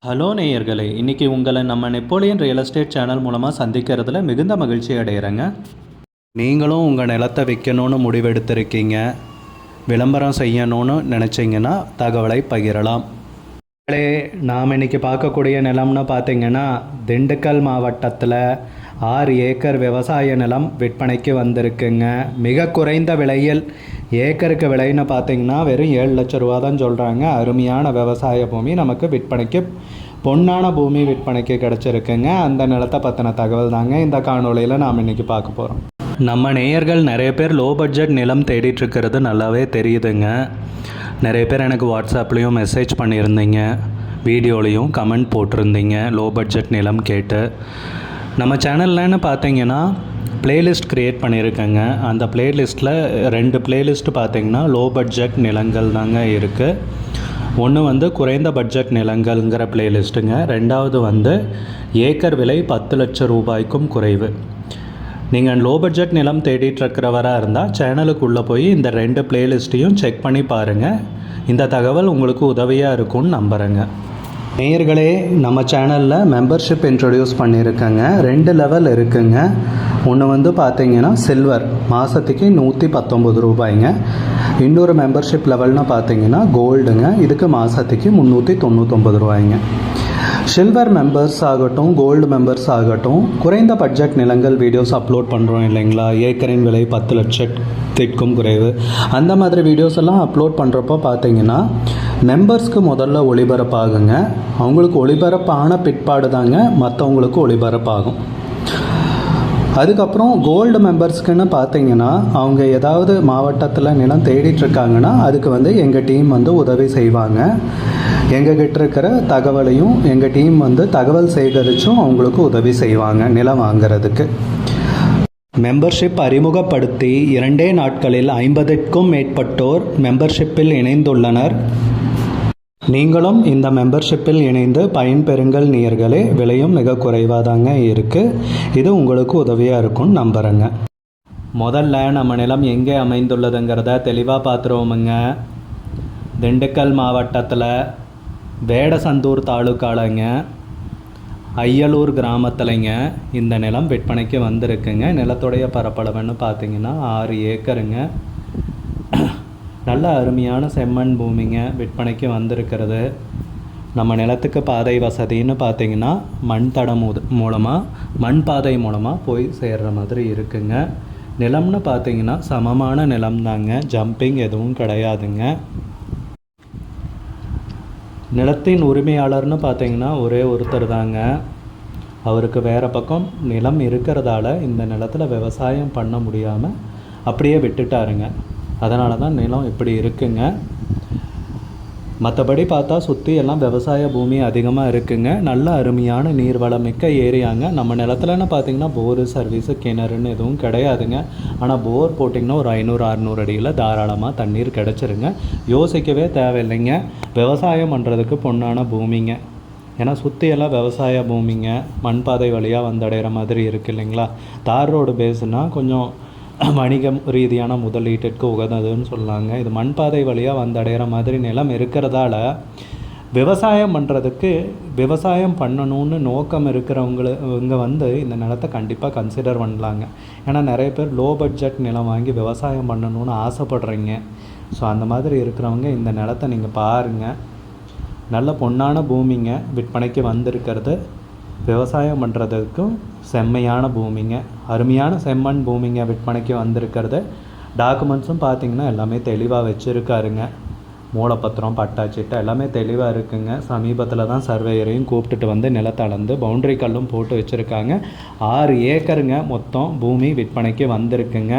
Hello நேயர்களே, இன்றைக்கி உங்களை நம்ம நெப்போலியன் ரியல் எஸ்டேட் சேனல் மூலமாக சந்திக்கிறதுல மிகுந்த மகிழ்ச்சி அடைகிறேங்க. நீங்களும் உங்கள் நிலத்தை விற்கணும்னு முடிவெடுத்திருக்கீங்க, விளம்பரம் செய்யணும்னு நினச்சிங்கன்னா தகவலை பகிரலாம். நாம் இன்றைக்கி பார்க்கக்கூடிய நிலம்னு பார்த்திங்கன்னா திண்டுக்கல் மாவட்டத்தில் 6 ஏக்கர் விவசாய நிலம் விற்பனைக்கு வந்திருக்குங்க. மிக குறைந்த விலையில் ஏக்கருக்கு விலைன்னு பார்த்திங்கன்னா வெறும் 7 லட்ச ரூபா தான் சொல்கிறாங்க. அருமையான விவசாய பூமி நமக்கு விற்பனைக்கு, பொன்னான பூமி விற்பனைக்கு கிடச்சிருக்குங்க. அந்த நிலத்தை பற்றின தகவல் தாங்க இந்த காணொலியில் நாம் இன்றைக்கி பார்க்க போகிறோம். நம்ம நேயர்கள் நிறைய பேர் லோ பட்ஜெட் நிலம் தேடிட்டுருக்கிறது நல்லாவே தெரியுதுங்க. நிறைய பேர் எனக்கு வாட்ஸ்அப்லேயும் மெசேஜ் பண்ணியிருந்தீங்க, வீடியோலையும் கமெண்ட் போட்டிருந்தீங்க லோ பட்ஜெட் நிலம் கேட்டு. நம்ம சேனல்லன்னு பார்த்தீங்கன்னா ப்ளேலிஸ்ட் க்ரியேட் பண்ணியிருக்கேங்க. அந்த ப்ளேலிஸ்ட்டில் 2 ப்ளேலிஸ்ட்டு பார்த்திங்கன்னா லோ பட்ஜெட் நிலங்கள் தாங்க இருக்குது. ஒன்று குறைந்த பட்ஜெட் நிலங்கள்ங்கிற ப்ளேலிஸ்ட்டுங்க. 2வது ஏக்கர் விலை 10 லட்சம் ரூபாய்க்கும் குறைவு. நீங்கள் லோ பட்ஜெட் நிலம் தேடிட்டுருக்கிறவராக இருந்தால் சேனலுக்குள்ளே போய் இந்த 2 ப்ளேலிஸ்ட்டையும் செக் பண்ணி பாருங்கள். இந்த தகவல் உங்களுக்கு உதவியாக இருக்கும்னு நம்புகிறேங்க. நேயர்களே, நம்ம சேனலில் மெம்பர்ஷிப் இன்ட்ரடியூஸ் பண்ணியிருக்கேங்க. 2 லெவல் இருக்குங்க. ஒன்று பார்த்தீங்கன்னா சில்வர், மாதத்துக்கு 119 ரூபாய்ங்க. இன்னொரு மெம்பர்ஷிப் லெவல்னு பார்த்தீங்கன்னா கோல்டுங்க. இதுக்கு மாதத்துக்கு 399 ரூபாய்ங்க. சில்வர் மெம்பர்ஸ் ஆகட்டும், கோல்டு மெம்பர்ஸ் ஆகட்டும், குறைந்த பட்ஜெட் நிலங்கள் வீடியோஸ் அப்லோட் பண்ணுறோம் இல்லைங்களா, ஏக்கரின் விலை 10 லட்சத்திற்கும் குறைவு, அந்த மாதிரி வீடியோஸ் எல்லாம் அப்லோட் பண்ணுறப்போ பார்த்தீங்கன்னா மெம்பர்ஸ்க்கு முதல்ல ஒளிபரப்பாகுங்க. அவங்களுக்கு ஒளிபரப்பான பிற்பாடு தாங்க மற்றவங்களுக்கு ஒளிபரப்பாகும். அதுக்கப்புறம் கோல்டு மெம்பர்ஸ்க்குன்னு பார்த்தீங்கன்னா அவங்க ஏதாவது மாவட்டத்தில் நிலம் தேடிட்டுருக்காங்கன்னா அதுக்கு எங்கள் டீம் உதவி செய்வாங்க. எங்ககிட்ட இருக்கிற தகவலையும் எங்கள் டீம் தகவல் சேகரித்தும் அவங்களுக்கு உதவி செய்வாங்க நிலம் வாங்கிறதுக்கு. மெம்பர்ஷிப் அறிமுகப்படுத்தி 2 நாட்களில் 50க்கும் மேற்பட்டோர் மெம்பர்ஷிப்பில் இணைந்துள்ளனர். நீங்களும் இந்த மெம்பர்ஷிப்பில் இணைந்து பயன்பெறுங்கள் நேயர்களே. விலையும் மிக குறைவாக தாங்க இருக்குது. இது உங்களுக்கு உதவியாக இருக்கும்னு நம்புகிறேங்க. முதல்ல நம்ம நிலம் எங்கே அமைந்துள்ளதுங்கிறத தெளிவாக பார்த்துருவோமுங்க. திண்டுக்கல் மாவட்டத்தில் வேடசந்தூர் தாலுக்காலங்க, ஐயலூர் கிராமத்துலங்க இந்த நிலம் விற்பனைக்கு வந்திருக்குங்க. நிலத்துடைய பரப்பளவுன்னு பார்த்தீங்கன்னா 6 ஏக்கருங்க. நல்ல அருமையான செம்மண் பூமிங்க விற்பனைக்கு வந்திருக்கிறது. நம்ம நிலத்துக்கு பாதை வசதின்னு பார்த்தீங்கன்னா மண் தடம் மூலமாக, மண் பாதை மூலமாக போய் சேர்கிற மாதிரி இருக்குங்க. நிலம்னு பார்த்தீங்கன்னா சமமான நிலம் தாங்க, ஜம்பிங் எதுவும் கிடையாதுங்க. நிலத்தின் உரிமையாளர்னு பார்த்தீங்கன்னா ஒரே ஒருத்தர் தாங்க. அவருக்கு வேறு பக்கம் நிலம் இருக்கிறதால இந்த நிலத்தில் விவசாயம் பண்ண முடியாமல் அப்படியே விட்டுட்டாருங்க. அதனால தான் நிலம் இப்படி இருக்குங்க. மற்றபடி பார்த்தா சுற்றி எல்லாம் விவசாய பூமி அதிகமாக இருக்குங்க. நல்ல அருமையான நீர்வளமிக்க ஏரியாங்க. நம்ம நிலத்துலன்னு பார்த்திங்கன்னா போரு சர்வீஸு கிணறுன்னு எதுவும் கிடையாதுங்க. ஆனால் போர் போட்டிங்கன்னா ஒரு 500-600 அடியில் தாராளமாக தண்ணீர் கிடச்சிருங்க. யோசிக்கவே தேவையில்லைங்க. விவசாயம் பண்ணுறதுக்கு பொன்னான பூமிங்க. ஏன்னா சுற்றியெல்லாம் விவசாய பூமிங்க. மண்பாதை வழியாக வந்தடைகிற மாதிரி இருக்குது இல்லைங்களா. தார் ரோடு பேஸுனால் கொஞ்சம் வணிகம் ரீதியான முதலீட்டிற்கு உகந்ததுன்னு சொல்லாங்க. இது மண்பாதை வழியாக வந்தடைகிற மாதிரி நிலம் இருக்கிறதால விவசாயம் பண்ணுறதுக்கு, விவசாயம் பண்ணணும்னு நோக்கம் இருக்கிறவங்க இந்த நிலத்தை கண்டிப்பாக கன்சிடர் பண்ணலாங்க. ஏன்னா நிறைய பேர் லோ பட்ஜெட் நிலம் வாங்கி விவசாயம் பண்ணணும்னு ஆசைப்படுறீங்க. ஸோ அந்த மாதிரி இருக்கிறவங்க இந்த நிலத்தை நீங்கள் பாருங்கள். நல்ல பொன்னான பூமிங்க விற்பனைக்கு வந்திருக்கிறது. விவசாயம் பண்ணுறதுக்கும் செம்மையான பூமிங்க, அருமையான செம்மண் பூமிங்க விற்பனைக்கு வந்திருக்கிறது. டாக்குமெண்ட்ஸும் பார்த்திங்கன்னா எல்லாமே தெளிவாக வச்சுருக்காருங்க. மூலப்பத்திரம், பட்டாச்சிட்டை எல்லாமே தெளிவாக இருக்குங்க. சமீபத்தில் தான் சர்வேயரையும் கூப்பிட்டுட்டு நிலத்தை அளந்து பவுண்ட்ரி கல்லும் போட்டு வச்சுருக்காங்க. 6 ஏக்கருங்க மொத்தம் பூமி விற்பனைக்கு வந்திருக்குங்க.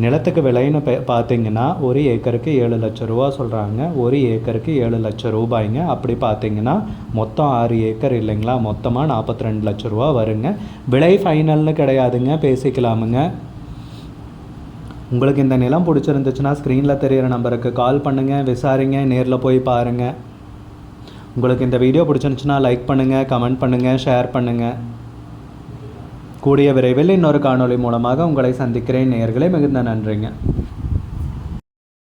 நிலத்துக்கு விலைன்னு பார்த்திங்கன்னா 1 ஏக்கருக்கு 7 லட்சம் ரூபா சொல்கிறாங்க. 1 ஏக்கருக்கு 7 லட்சம் ரூபாய்ங்க. அப்படி பார்த்திங்கன்னா மொத்தம் 6 ஏக்கர் இல்லைங்களா, மொத்தமாக 42 லட்சம் ரூபா வருங்க. விலை ஃபைனல்னு கிடையாதுங்க, பேசிக்கலாமுங்க. உங்களுக்கு இந்த நிலம் பிடிச்சிருந்துச்சுன்னா ஸ்க்ரீனில் தெரிகிற நம்பருக்கு கால் பண்ணுங்கள், விசாரிங்க, நேரில் போய் பாருங்கள். உங்களுக்கு இந்த வீடியோ பிடிச்சிருந்துச்சுன்னா லைக் பண்ணுங்கள், கமெண்ட் பண்ணுங்கள், ஷேர் பண்ணுங்கள். கூடிய விரைவில் இன்னொரு காணொளி மூலமாக உங்களை சந்திக்கிறேன் நேயர்களே. மிகுந்த நன்றிங்க.